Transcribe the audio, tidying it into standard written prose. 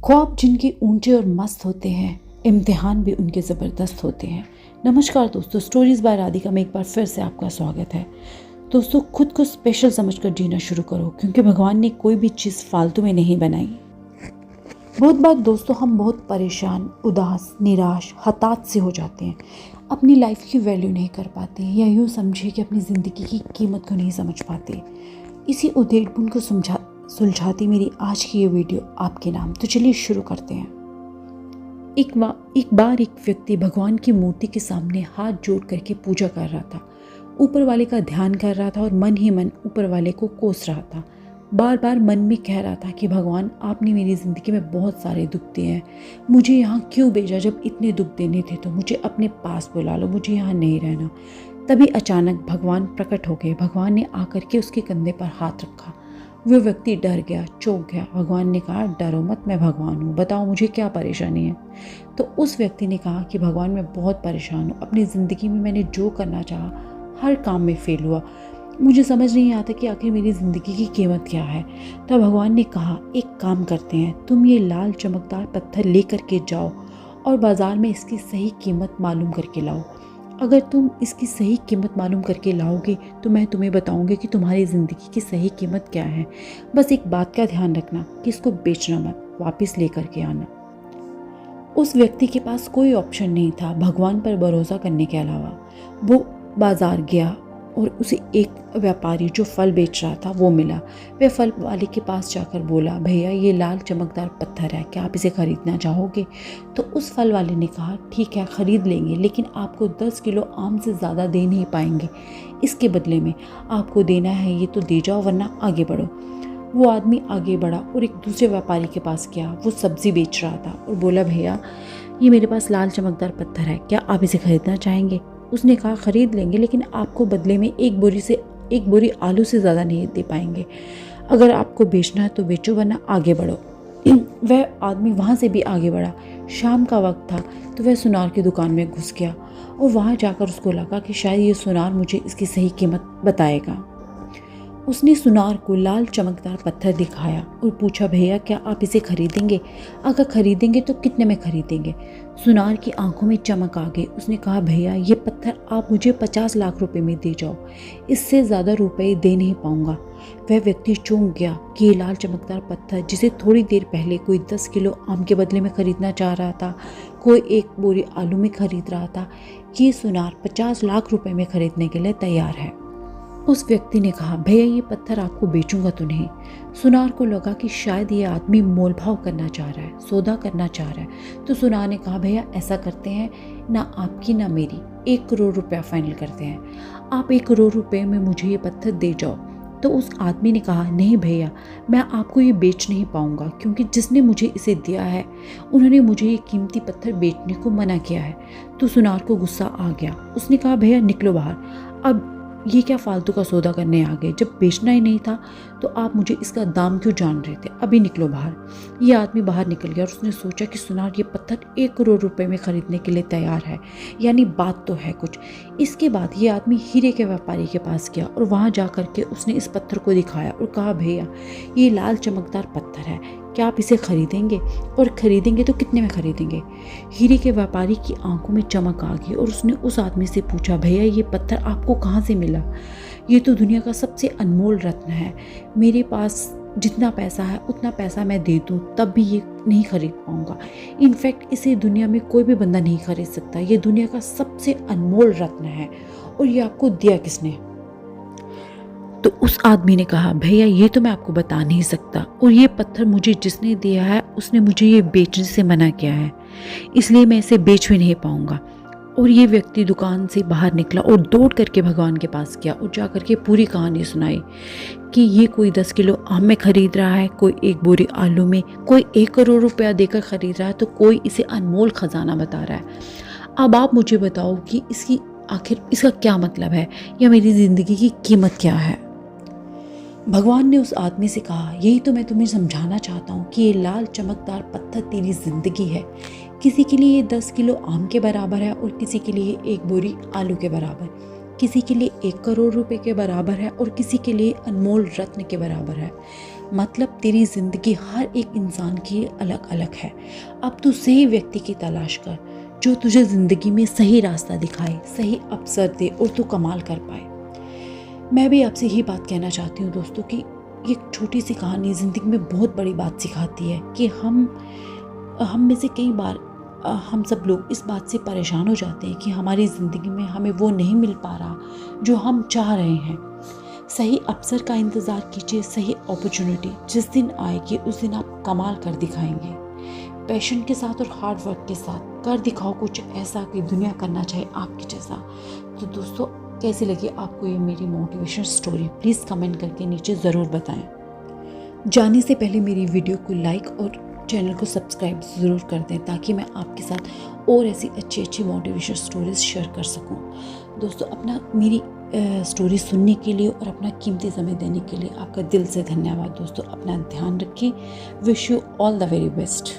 ख्वाब जिनके ऊंचे और मस्त होते हैं, इम्तिहान भी उनके ज़बरदस्त होते हैं। नमस्कार दोस्तों, स्टोरीज़ बाय राधिका में एक बार फिर से आपका स्वागत है। दोस्तों, खुद को स्पेशल समझकर जीना शुरू करो, क्योंकि भगवान ने कोई भी चीज़ फालतू में नहीं बनाई। बहुत बार दोस्तों हम बहुत परेशान, उदास, निराश, हताश से हो जाते हैं। अपनी लाइफ की वैल्यू नहीं कर पाते, या यूँ समझे कि अपनी ज़िंदगी की कीमत को नहीं समझ पाते। इसी उधेड़पुन को सुलझाती मेरी आज की ये वीडियो आपके नाम। तो चलिए शुरू करते हैं। एक बार एक व्यक्ति भगवान की मूर्ति के सामने हाथ जोड़ करके पूजा कर रहा था। ऊपर वाले का ध्यान कर रहा था और मन ही मन ऊपर वाले को कोस रहा था। बार बार मन में कह रहा था कि भगवान, आपने मेरी ज़िंदगी में बहुत सारे दुख दिए हैं, मुझे यहाँ क्यों भेजा? जब इतने दुख देने थे तो मुझे अपने पास बुला लो, मुझे यहाँ नहीं रहना। तभी अचानक भगवान प्रकट हो गए। भगवान ने आकर के उसके कंधे पर हाथ रखा। वो व्यक्ति डर गया, चौंक गया। भगवान ने कहा, डरो मत, मैं भगवान हूँ, बताओ मुझे क्या परेशानी है। तो उस व्यक्ति ने कहा कि भगवान, मैं बहुत परेशान हूँ। अपनी ज़िंदगी में मैंने जो करना चाहा हर काम में फेल हुआ। मुझे समझ नहीं आता कि आखिर मेरी ज़िंदगी की कीमत क्या है। तब भगवान ने कहा, एक काम करते हैं, तुम ये लाल चमकदार पत्थर लेकर के जाओ और बाज़ार में इसकी सही कीमत मालूम करके लाओ। अगर तुम इसकी सही कीमत मालूम करके लाओगे तो मैं तुम्हें बताऊंगी कि तुम्हारी ज़िंदगी की सही कीमत क्या है। बस एक बात का ध्यान रखना कि इसको बेचना मत, वापस लेकर के आना। उस व्यक्ति के पास कोई ऑप्शन नहीं था भगवान पर भरोसा करने के अलावा। वो बाज़ार गया और उसे एक व्यापारी जो फल बेच रहा था वो मिला। वह फल वाले के पास जाकर बोला, भैया ये लाल चमकदार पत्थर है, क्या आप इसे खरीदना चाहोगे? तो उस फल वाले ने कहा, ठीक है, ख़रीद लेंगे, लेकिन आपको 10 किलो आम से ज़्यादा दे नहीं पाएंगे। इसके बदले में आपको देना है ये तो दे जाओ, वरना आगे बढ़ो। वो आदमी आगे बढ़ा और एक दूसरे व्यापारी के पास गया। वो सब्ज़ी बेच रहा था और बोला, भैया ये मेरे पास लाल चमकदार पत्थर है, क्या आप इसे खरीदना चाहेंगे? उसने कहा, ख़रीद लेंगे, लेकिन आपको बदले में एक बोरी आलू से ज़्यादा नहीं दे पाएंगे। अगर आपको बेचना है तो बेचो, वरना आगे बढ़ो। वह आदमी वहाँ से भी आगे बढ़ा। शाम का वक्त था तो वह सुनार की दुकान में घुस गया और वहाँ जाकर उसको लगा कि शायद ये सुनार मुझे इसकी सही कीमत बताएगा। उसने सुनार को लाल चमकदार पत्थर दिखाया और पूछा, भैया क्या आप इसे खरीदेंगे? अगर खरीदेंगे तो कितने में खरीदेंगे? सुनार की आंखों में चमक आ गई। उसने कहा, भैया ये पत्थर आप मुझे 50 लाख रुपए में दे जाओ, इससे ज़्यादा रुपए दे नहीं पाऊंगा। वह व्यक्ति चौंक गया कि ये लाल चमकदार पत्थर, जिसे थोड़ी देर पहले कोई 10 किलो आम के बदले में खरीदना चाह रहा था, कोई एक बोरी आलू में खरीद रहा था, ये सुनार 50 लाख रुपए में खरीदने के लिए तैयार है। उस व्यक्ति ने कहा, भैया ये पत्थर आपको बेचूंगा तो नहीं। सुनार को लगा कि शायद ये आदमी मोलभाव करना चाह रहा है, सौदा करना चाह रहा है। तो सुनार ने कहा, भैया ऐसा करते हैं, ना आपकी ना मेरी, 1 करोड़ रुपया फाइनल करते हैं। आप 1 करोड़ रुपये में मुझे ये पत्थर दे जाओ। तो उस आदमी ने कहा, नहीं भैया, मैं आपको ये बेच नहीं पाऊंगा, क्योंकि जिसने मुझे इसे दिया है उन्होंने मुझे ये कीमती पत्थर बेचने को मना किया है। तो सुनार को गुस्सा आ गया। उसने कहा, भैया निकलो बाहर, अब ये क्या फालतू का सौदा करने आ गए? जब बेचना ही नहीं था तो आप मुझे इसका दाम क्यों जान रहे थे? अभी निकलो बाहर। ये आदमी बाहर निकल गया और उसने सोचा कि सुनार ये पत्थर 1 करोड़ रुपए में खरीदने के लिए तैयार है, यानी बात तो है कुछ। इसके बाद ये आदमी हीरे के व्यापारी के पास गया और वहाँ जा कर के उसने इस पत्थर को दिखाया और कहा, भैया ये लाल चमकदार पत्थर है, क्या आप इसे खरीदेंगे? और खरीदेंगे तो कितने में खरीदेंगे? हीरे के व्यापारी की आंखों में चमक आ गई और उसने उस आदमी से पूछा, भैया ये पत्थर आपको कहाँ से मिला? ये तो दुनिया का सबसे अनमोल रत्न है, मेरे पास जितना पैसा है उतना पैसा मैं दे दूँ तब भी ये नहीं खरीद पाऊँगा। इनफैक्ट इसे दुनिया में कोई भी बंदा नहीं खरीद सकता। ये दुनिया का सबसे अनमोल रत्न है और ये आपको दिया किसने? तो उस आदमी ने कहा, भैया ये तो मैं आपको बता नहीं सकता, और ये पत्थर मुझे जिसने दिया है उसने मुझे ये बेचने से मना किया है, इसलिए मैं इसे बेच भी नहीं पाऊंगा। और ये व्यक्ति दुकान से बाहर निकला और दौड़ करके भगवान के पास गया और जा करके पूरी कहानी सुनाई कि ये कोई 10 किलो आम में खरीद रहा है, कोई 1 बोरी आलू में, कोई 1 करोड़ रुपया देकर खरीद रहा है, तो कोई इसे अनमोल खजाना बता रहा है। अब आप मुझे बताओ कि आखिर इसका क्या मतलब है, या मेरी ज़िंदगी की कीमत क्या है? भगवान ने उस आदमी से कहा, यही तो मैं तुम्हें समझाना चाहता हूँ कि ये लाल चमकदार पत्थर तेरी ज़िंदगी है। किसी के लिए ये 10 किलो आम के बराबर है और किसी के लिए 1 बोरी आलू के बराबर, किसी के लिए 1 करोड़ रुपए के बराबर है और किसी के लिए अनमोल रत्न के बराबर है। मतलब तेरी ज़िंदगी हर एक इंसान की अलग अलग है। अब तू सही व्यक्ति की तलाश कर जो तुझे ज़िंदगी में सही रास्ता दिखाए, सही अवसर दे और तू कमाल कर पाए। मैं भी आपसे यही बात कहना चाहती हूँ दोस्तों कि एक छोटी सी कहानी ज़िंदगी में बहुत बड़ी बात सिखाती है कि हम में से कई बार हम सब लोग इस बात से परेशान हो जाते हैं कि हमारी ज़िंदगी में हमें वो नहीं मिल पा रहा जो हम चाह रहे हैं। सही अवसर का इंतज़ार कीजिए, सही अपॉर्चुनिटी जिस दिन आएगी उस दिन आप कमाल कर दिखाएंगे। पैशन के साथ और हार्ड वर्क के साथ कर दिखाओ कुछ ऐसा कि दुनिया करना चाहे आपके जैसा। तो दोस्तों, कैसी लगी आपको ये मेरी मोटिवेशन स्टोरी? प्लीज़ कमेंट करके नीचे ज़रूर बताएं। जाने से पहले मेरी वीडियो को लाइक और चैनल को सब्सक्राइब ज़रूर कर दें ताकि मैं आपके साथ और ऐसी अच्छी अच्छी मोटिवेशन स्टोरीज शेयर कर सकूं। दोस्तों, अपना मेरी स्टोरी सुनने के लिए और अपना कीमती समय देने के लिए आपका दिल से धन्यवाद। दोस्तों, अपना ध्यान रखिए। Wish you all the very best.